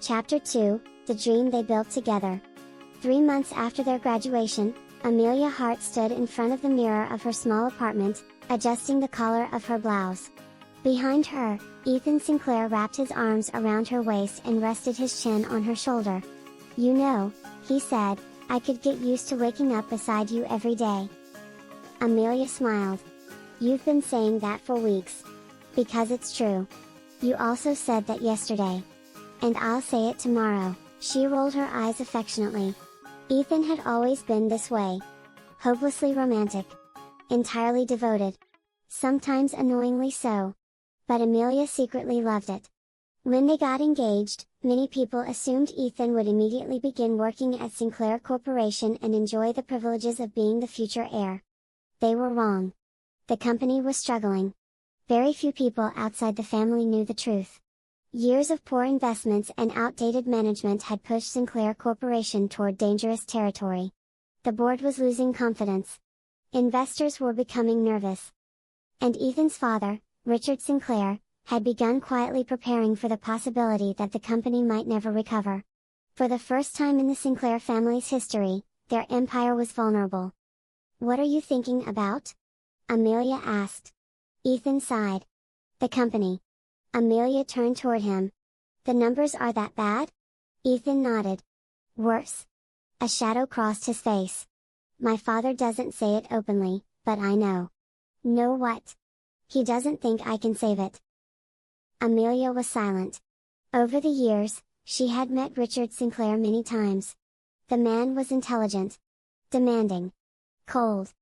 Chapter 2, The Dream They Built Together. 3 months after their graduation, Amelia Hart stood in front of the mirror of her small apartment, adjusting the collar of her blouse. Behind her, Ethan Sinclair wrapped his arms around her waist and rested his chin on her shoulder. "You know," he said, "I could get used to waking up beside you every day." Amelia smiled. "You've been saying that for weeks. Because it's true. You also said that yesterday. And I'll say it tomorrow." She rolled her eyes affectionately. Ethan had always been this way. Hopelessly romantic. Entirely devoted. Sometimes annoyingly so. But Amelia secretly loved it. When they got engaged, many people assumed Ethan would immediately begin working at Sinclair Corporation and enjoy the privileges of being the future heir. They were wrong. The company was struggling. Very few people outside the family knew the truth. Years of poor investments and outdated management had pushed Sinclair Corporation toward dangerous territory. The board was losing confidence. Investors were becoming nervous. And Ethan's father, Richard Sinclair, had begun quietly preparing for the possibility that the company might never recover. For the first time in the Sinclair family's history, their empire was vulnerable. "What are you thinking about?" Amelia asked. Ethan sighed. "The company." Amelia turned toward him. "The numbers are that bad?" Ethan nodded. "Worse." A shadow crossed his face. "My father doesn't say it openly, but I know." "Know what?" "He doesn't think I can save it." Amelia was silent. Over the years, she had met Richard Sinclair many times. The man was intelligent, demanding, cold,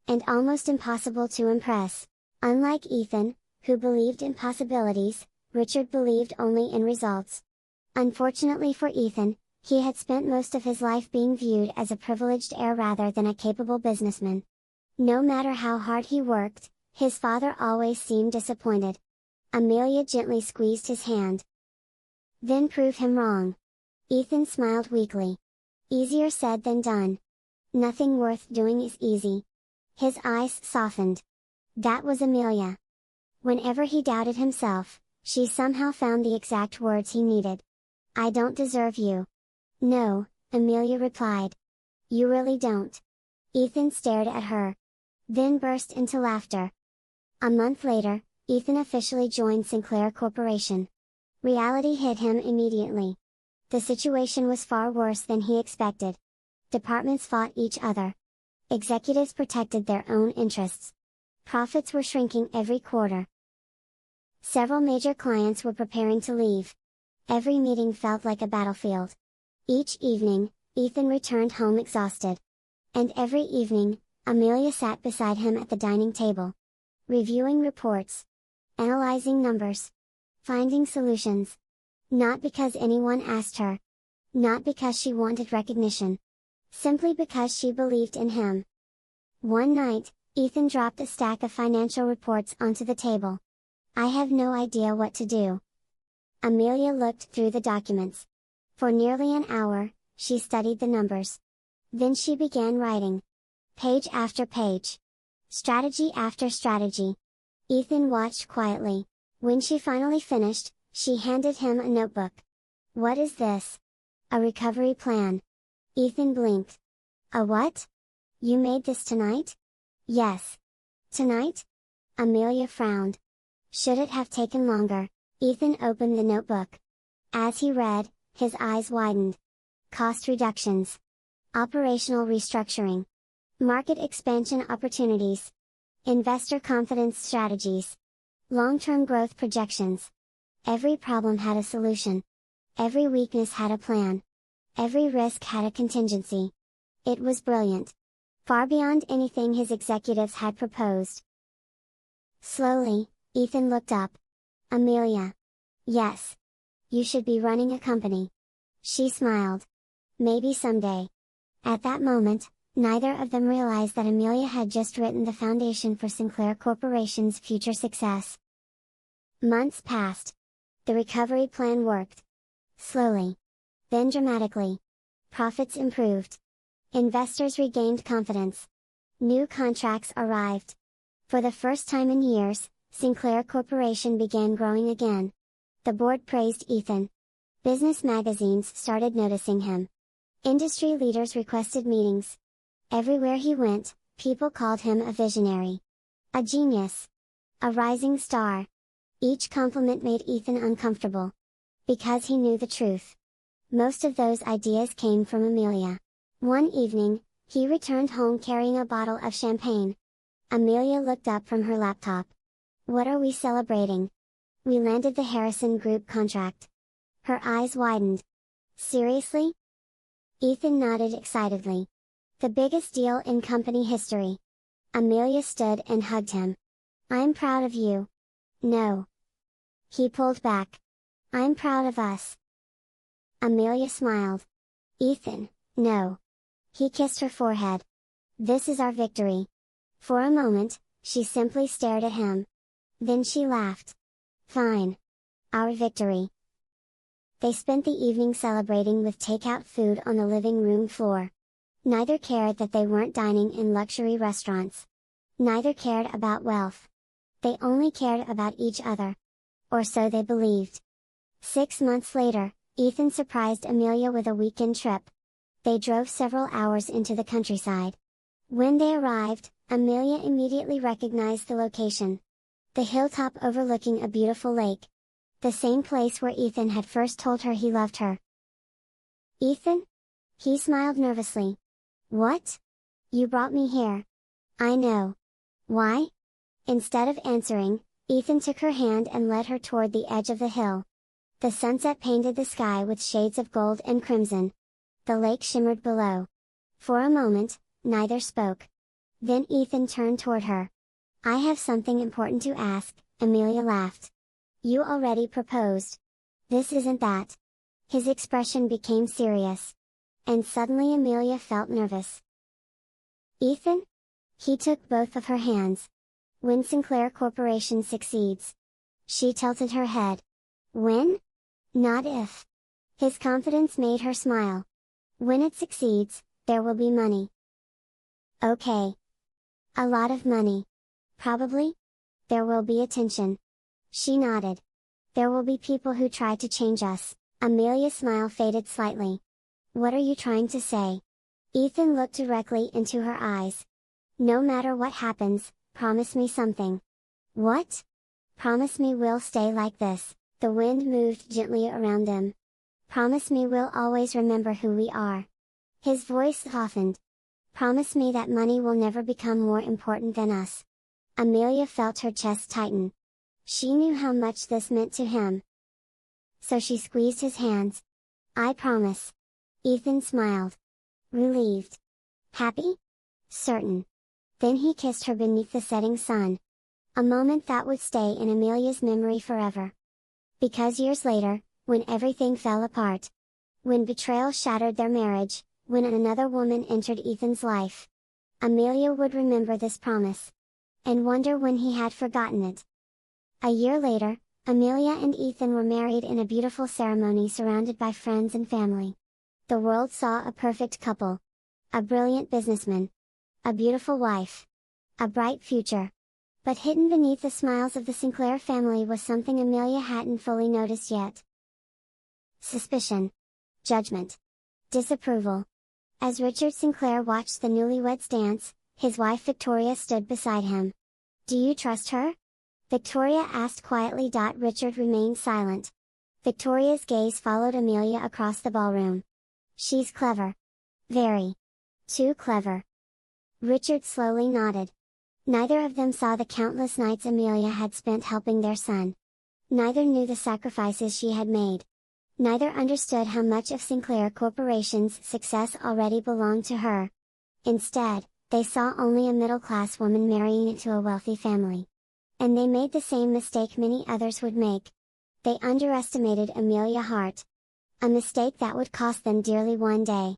and almost impossible to impress. Unlike Ethan, who believed in possibilities, Richard believed only in results. Unfortunately for Ethan, he had spent most of his life being viewed as a privileged heir rather than a capable businessman. No matter how hard he worked, his father always seemed disappointed. Amelia gently squeezed his hand. "Then prove him wrong." Ethan smiled weakly. "Easier said than done. Nothing worth doing is easy." His eyes softened. That was Amelia. Whenever he doubted himself, she somehow found the exact words he needed. "I don't deserve you." "No," Amelia replied. "You really don't." Ethan stared at her. Then burst into laughter. A month later, Ethan officially joined Sinclair Corporation. Reality hit him immediately. The situation was far worse than he expected. Departments fought each other. Executives protected their own interests. Profits were shrinking every quarter. Several major clients were preparing to leave. Every meeting felt like a battlefield. Each evening, Ethan returned home exhausted. And every evening, Amelia sat beside him at the dining table. Reviewing reports. Analyzing numbers. Finding solutions. Not because anyone asked her. Not because she wanted recognition. Simply because she believed in him. One night, Ethan dropped a stack of financial reports onto the table. "I have no idea what to do." Amelia looked through the documents. For nearly an hour, she studied the numbers. Then she began writing. Page after page. Strategy after strategy. Ethan watched quietly. When she finally finished, she handed him a notebook. "What is this?" "A recovery plan." Ethan blinked. "A what? You made this tonight?" "Yes." "Tonight?" Amelia frowned. Should it have taken longer? Ethan opened the notebook. As he read, his eyes widened. Cost reductions. Operational restructuring. Market expansion opportunities. Investor confidence strategies. Long-term growth projections. Every problem had a solution. Every weakness had a plan. Every risk had a contingency. It was brilliant. Far beyond anything his executives had proposed. Slowly, Ethan looked up. "Amelia." "Yes. You should be running a company." She smiled. "Maybe someday." At that moment, neither of them realized that Amelia had just written the foundation for Sinclair Corporation's future success. Months passed. The recovery plan worked. Slowly. Then dramatically. Profits improved. Investors regained confidence. New contracts arrived. For the first time in years, Sinclair Corporation began growing again. The board praised Ethan. Business magazines started noticing him. Industry leaders requested meetings. Everywhere he went, people called him a visionary, a genius, a rising star. Each compliment made Ethan uncomfortable. Because he knew the truth. Most of those ideas came from Amelia. One evening, he returned home carrying a bottle of champagne. Amelia looked up from her laptop. "What are we celebrating?" "We landed the Harrison Group contract." Her eyes widened. "Seriously?" Ethan nodded excitedly. "The biggest deal in company history." Amelia stood and hugged him. "I'm proud of you." "No." He pulled back. "I'm proud of us." Amelia smiled. "Ethan, no." He kissed her forehead. "This is our victory." For a moment, she simply stared at him. Then she laughed. "Fine. Our victory." They spent the evening celebrating with takeout food on the living room floor. Neither cared that they weren't dining in luxury restaurants. Neither cared about wealth. They only cared about each other. Or so they believed. 6 months later, Ethan surprised Amelia with a weekend trip. They drove several hours into the countryside. When they arrived, Amelia immediately recognized the location. The hilltop overlooking a beautiful lake. The same place where Ethan had first told her he loved her. "Ethan?" He smiled nervously. "What? You brought me here." "I know. Why?" Instead of answering, Ethan took her hand and led her toward the edge of the hill. The sunset painted the sky with shades of gold and crimson. The lake shimmered below. For a moment, neither spoke. Then Ethan turned toward her. "I have something important to ask," Amelia laughed. "You already proposed." "This isn't that." His expression became serious. And suddenly Amelia felt nervous. "Ethan?" He took both of her hands. "When Sinclair Corporation succeeds." She tilted her head. "When? Not if." His confidence made her smile. "When it succeeds, there will be money." "Okay. A lot of money. Probably? There will be attention." She nodded. "There will be people who try to change us." Amelia's smile faded slightly. "What are you trying to say?" Ethan looked directly into her eyes. "No matter what happens, promise me something." "What?" "Promise me we'll stay like this." The wind moved gently around them. "Promise me we'll always remember who we are." His voice softened. "Promise me that money will never become more important than us." Amelia felt her chest tighten. She knew how much this meant to him. So she squeezed his hands. "I promise." Ethan smiled. Relieved. Happy? Certain. Then he kissed her beneath the setting sun. A moment that would stay in Amelia's memory forever. Because years later, when everything fell apart, when betrayal shattered their marriage, when another woman entered Ethan's life, Amelia would remember this promise. And wonder when he had forgotten it. A year later, Amelia and Ethan were married in a beautiful ceremony surrounded by friends and family. The world saw a perfect couple. A brilliant businessman. A beautiful wife. A bright future. But hidden beneath the smiles of the Sinclair family was something Amelia hadn't fully noticed yet. Suspicion. Judgment. Disapproval. As Richard Sinclair watched the newlyweds dance, his wife Victoria stood beside him. "Do you trust her?" Victoria asked quietly. Richard remained silent. Victoria's gaze followed Amelia across the ballroom. "She's clever. Very. Too clever." Richard slowly nodded. Neither of them saw the countless nights Amelia had spent helping their son. Neither knew the sacrifices she had made. Neither understood how much of Sinclair Corporation's success already belonged to her. Instead, they saw only a middle-class woman marrying into a wealthy family. And they made the same mistake many others would make. They underestimated Amelia Hart. A mistake that would cost them dearly one day.